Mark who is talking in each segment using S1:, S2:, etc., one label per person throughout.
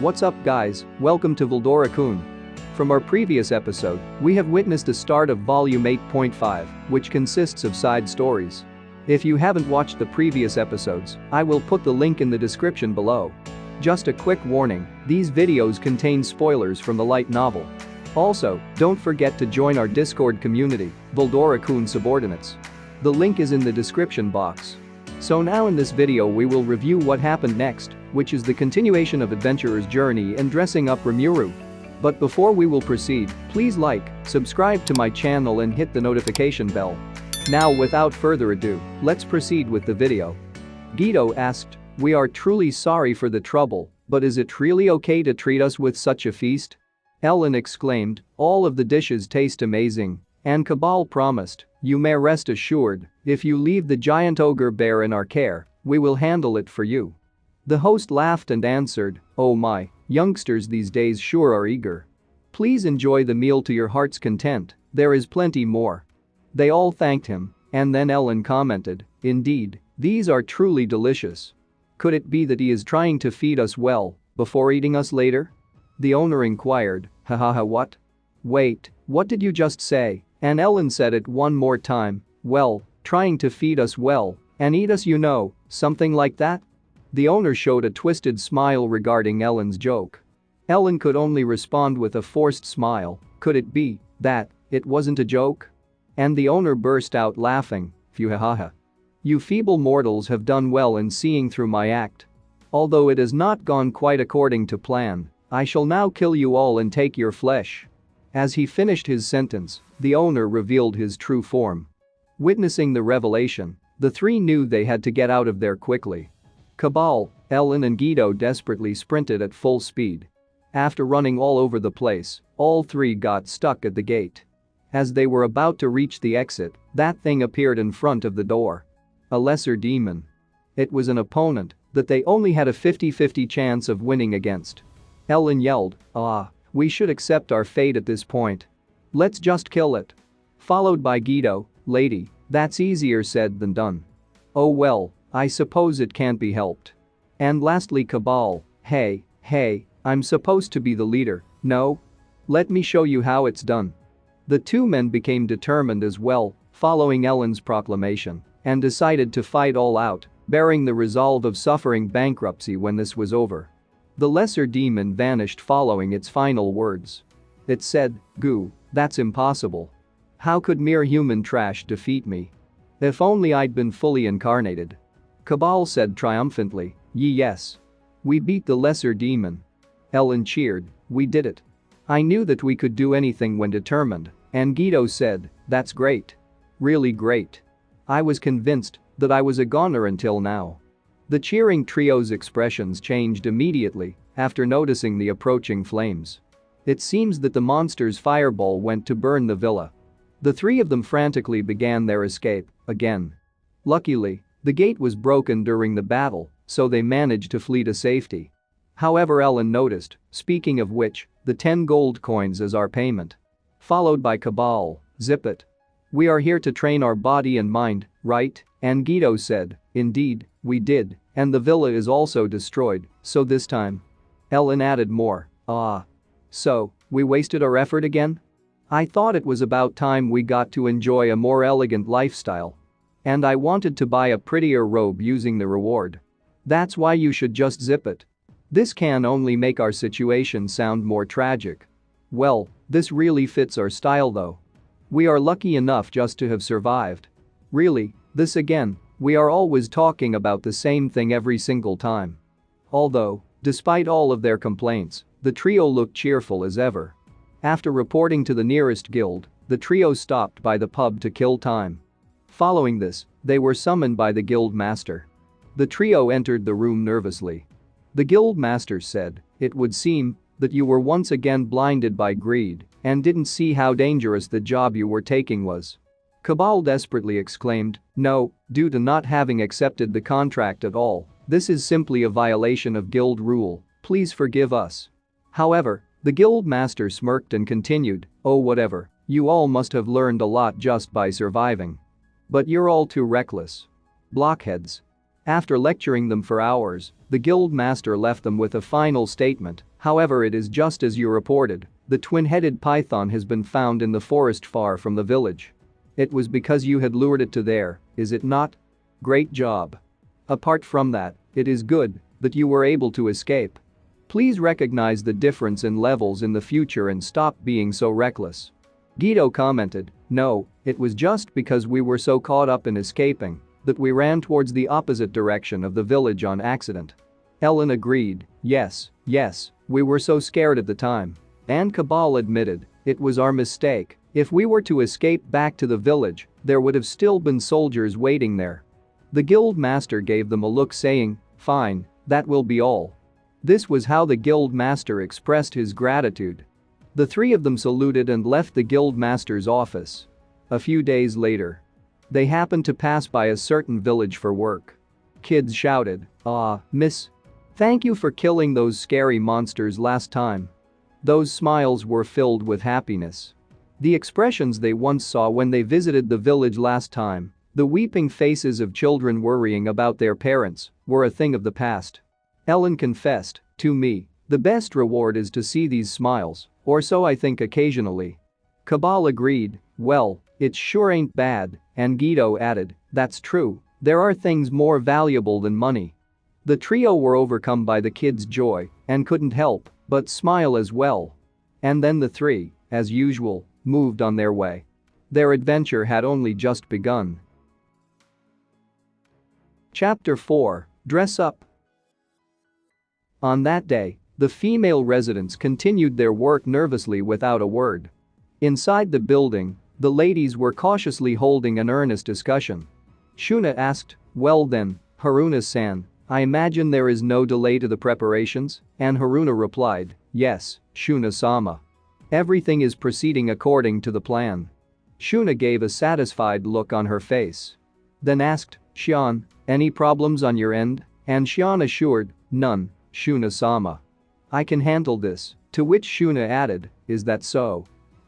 S1: What's up guys, welcome to Veldora-kun. From our previous episode, we have witnessed the start of volume 8.5, which consists of side stories. If you haven't watched the previous episodes, I will put the link in the description below. Just a quick warning, these videos contain spoilers from the light novel. Also, don't forget to join our Discord community, Veldora-kun Subordinates. The link is in the description box. So now in this video we will review what happened next, which is the continuation of Adventurer's journey in dressing up Rimuru. But before we will proceed, please like, subscribe to my channel and hit the notification bell. Now without further ado, let's proceed with the video. Guido asked, "We are truly sorry for the trouble, but is it really okay to treat us with such a feast?" Ellen exclaimed, "All of the dishes taste amazing." And Cabal promised, "You may rest assured, if you leave the giant ogre bear in our care, we will handle it for you." The host laughed and answered, "Oh my, youngsters these days sure are eager. Please enjoy the meal to your heart's content, there is plenty more." They all thanked him, and then Ellen commented, "Indeed, these are truly delicious. Could it be that he is trying to feed us well, before eating us later?" The owner inquired, "Hahaha what? Wait, what did you just say?" And Ellen said it one more time, "Well, trying to feed us well, and eat us something like that?" The owner showed a twisted smile regarding Ellen's joke. Ellen could only respond with a forced smile, "Could it be that it wasn't a joke?" And the owner burst out laughing, "Phew-ha-ha. You feeble mortals have done well in seeing through my act. Although it has not gone quite according to plan, I shall now kill you all and take your flesh." As he finished his sentence, the owner revealed his true form. Witnessing the revelation, the three knew they had to get out of there quickly. Cabal, Ellen and Guido desperately sprinted at full speed. After running all over the place, all three got stuck at the gate. As they were about to reach the exit, that thing appeared in front of the door. A lesser demon. It was an opponent that they only had a 50-50 chance of winning against. Ellen yelled, "We should accept our fate at this point. Let's just kill it." Followed by Guido, "Lady, that's easier said than done. Oh well, I suppose it can't be helped." And lastly Cabal, hey, I'm supposed to be the leader, no? Let me show you how it's done." The two men became determined as well, following Ellen's proclamation, and decided to fight all out, bearing the resolve of suffering bankruptcy when this was over. The lesser demon vanished following its final words. It said, "Goo, that's impossible. How could mere human trash defeat me? If only I'd been fully incarnated." Cabal said triumphantly, "Yes. We beat the lesser demon." Ellen cheered, "We did it. I knew that we could do anything when determined." And Guido said, "That's great. Really great. I was convinced that I was a goner until now." The cheering trio's expressions changed immediately after noticing the approaching flames. It seems that the monster's fireball went to burn the villa. The three of them frantically began their escape, again. Luckily, the gate was broken during the battle, so they managed to flee to safety. However, Ellen noticed, speaking of which, the 10 gold coins as our payment. Followed by Cabal, "Zip it. We are here to train our body and mind, right?" And Guido said, "Indeed, we did, and the villa is also destroyed, so this time." Ellen added more, "So, we wasted our effort again? I thought it was about time we got to enjoy a more elegant lifestyle. And I wanted to buy a prettier robe using the reward. That's why you should just zip it. This can only make our situation sound more tragic. Well, this really fits our style though. We are lucky enough just to have survived. Really, this again, we are always talking about the same thing every single time." Although, despite all of their complaints, the trio looked cheerful as ever. After reporting to the nearest guild, the trio stopped by the pub to kill time. Following this, they were summoned by the guild master. The trio entered the room nervously. The guild master said, "It would seem that you were once again blinded by greed and didn't see how dangerous the job you were taking was." Cabal desperately exclaimed, "No, due to not having accepted the contract at all, this is simply a violation of guild rule, please forgive us." However, the guild master smirked and continued, "Oh whatever, you all must have learned a lot just by surviving. But you're all too reckless. Blockheads. After lecturing them for hours, the guild master left them with a final statement. However, it is just as you reported, the twin-headed python has been found in the forest far from the village. It was because you had lured it to there, is it not? Great job. Apart from that, it is good that you were able to escape. Please recognize the difference in levels in the future and stop being so reckless. Guido commented, no, it was just because we were so caught up in escaping that we ran towards the opposite direction of the village on accident. Ellen agreed, yes, we were so scared at the time. And Cabal admitted, it was our mistake. If we were to escape back to the village, there would have still been soldiers waiting there. The guild master gave them a look saying, fine, that will be all. This was how the guild master expressed his gratitude. The three of them saluted and left the guild master's office. A few days later, they happened to pass by a certain village for work. Kids shouted, miss. Thank you for killing those scary monsters last time. Those smiles were filled with happiness. The expressions they once saw when they visited the village last time, the weeping faces of children worrying about their parents, were a thing of the past. Ellen confessed, to me, the best reward is to see these smiles, or so I think occasionally. Cabal agreed, well, it sure ain't bad, and Guido added, that's true, there are things more valuable than money. The trio were overcome by the kids' joy and couldn't help but smile as well. And then the three, as usual, moved on their way. Their adventure had only just begun. Chapter 4, Dress Up. On that day, the female residents continued their work nervously without a word. Inside the building, the ladies were cautiously holding an earnest discussion. Shuna asked, well then, Haruna-san, I imagine there is no delay to the preparations? And Haruna replied, yes, Shuna-sama. Everything is proceeding according to the plan. Shuna gave a satisfied look on her face. Then asked, Shion, any problems on your end? And Shion assured, none, Shuna-sama. I can handle this, to which Shuna added, is that so?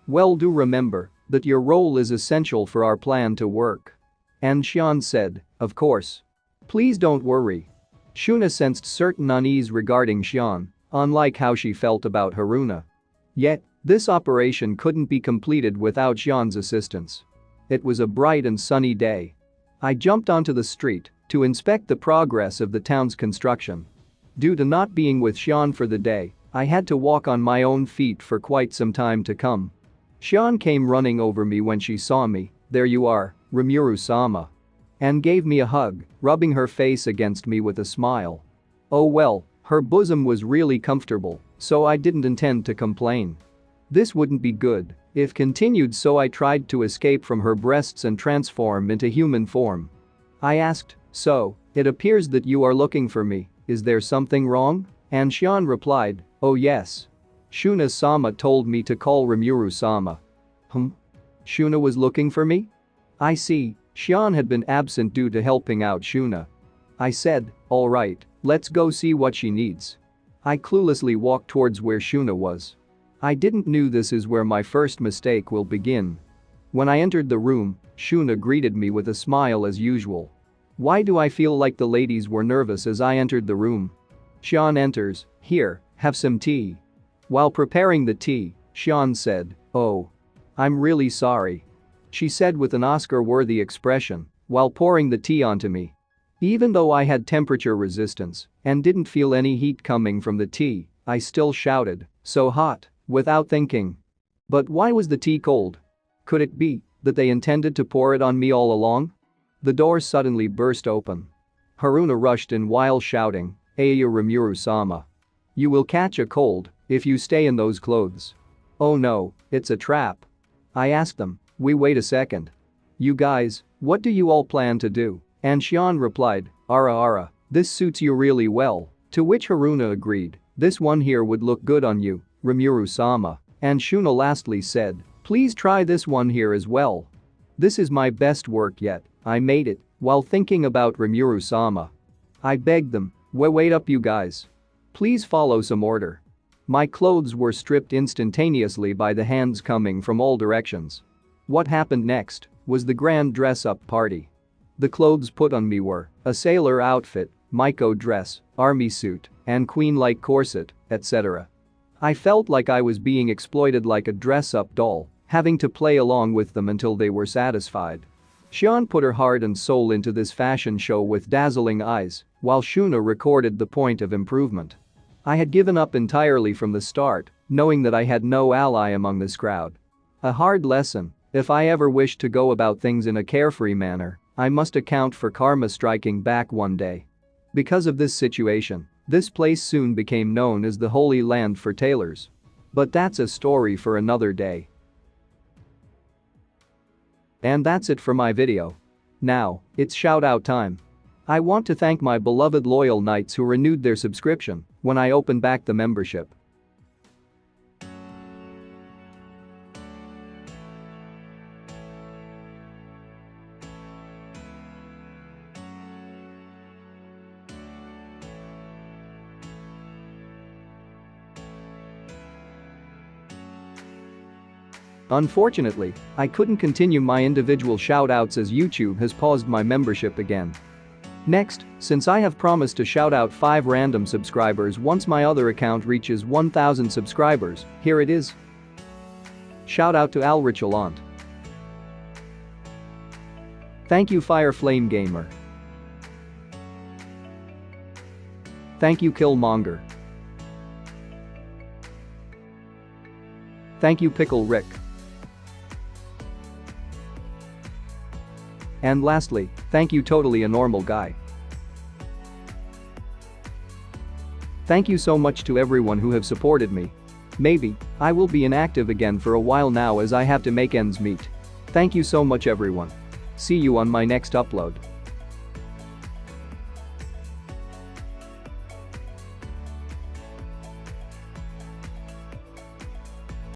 S1: Well, do remember that your role is essential for our plan to work. And Shion said, of course. Please don't worry. Shuna sensed certain unease regarding Shion, unlike how she felt about Haruna. Yet, this operation couldn't be completed without Shion's assistance. It was a bright and sunny day. I jumped onto the street to inspect the progress of the town's construction. Due to not being with Shion for the day, I had to walk on my own feet for quite some time to come. Shion came running over me when she saw me, there you are, Rimuru-sama. And gave me a hug, rubbing her face against me with a smile. Oh well, her bosom was really comfortable, so I didn't intend to complain. This wouldn't be good if continued, so I tried to escape from her breasts and transform into human form. I asked, so, it appears that you are looking for me, is there something wrong? And Shion replied, oh yes. Shuna-sama told me to call Rimuru-sama. Shuna was looking for me? I see, Shion had been absent due to helping out Shuna. I said, alright, let's go see what she needs. I cluelessly walked towards where Shuna was. I didn't knew this is where my first mistake will begin. When I entered the room, Shuna greeted me with a smile as usual. Why do I feel like the ladies were nervous as I entered the room? Shion enters, here, have some tea. While preparing the tea, Shion said, oh. I'm really sorry. She said with an Oscar-worthy expression while pouring the tea onto me. Even though I had temperature resistance and didn't feel any heat coming from the tea, I still shouted, so hot, without thinking. But why was the tea cold? Could it be that they intended to pour it on me all along? The door suddenly burst open. Haruna rushed in while shouting, Ayo Rimuru-sama. You will catch a cold if you stay in those clothes. Oh no, it's a trap. I asked them, wait a second. You guys, what do you all plan to do? And Shion replied, Ara, this suits you really well, to which Haruna agreed, this one here would look good on you, Rimuru-sama. And Shuna lastly said, please try this one here as well. This is my best work yet, I made it, while thinking about Rimuru-sama. I begged them, wait up you guys. Please follow some order. My clothes were stripped instantaneously by the hands coming from all directions. What happened next was the grand dress-up party. The clothes put on me were a sailor outfit, Maiko dress, army suit, and queen-like corset, etc. I felt like I was being exploited like a dress-up doll, having to play along with them until they were satisfied. Shuna put her heart and soul into this fashion show with dazzling eyes, while Shuna recorded the point of improvement. I had given up entirely from the start, knowing that I had no ally among this crowd. A hard lesson: if I ever wished to go about things in a carefree manner, I must account for karma striking back one day. Because of this situation, this place soon became known as the Holy Land for tailors. But that's a story for another day. And that's it for my video. Now, it's shoutout time. I want to thank my beloved loyal knights who renewed their subscription when I opened back the membership. Unfortunately, I couldn't continue my individual shoutouts as YouTube has paused my membership again. Next, since I have promised to shout out 5 random subscribers once my other account reaches 1,000 subscribers, here it is. Shout out to Alrichalant. Thank you Fireflame Gamer. Thank you Killmonger. Thank you Pickle Rick. And lastly, thank you Totally a Normal Guy. Thank you so much to everyone who have supported me. Maybe I will be inactive again for a while now as I have to make ends meet. Thank you so much everyone. See you on my next upload.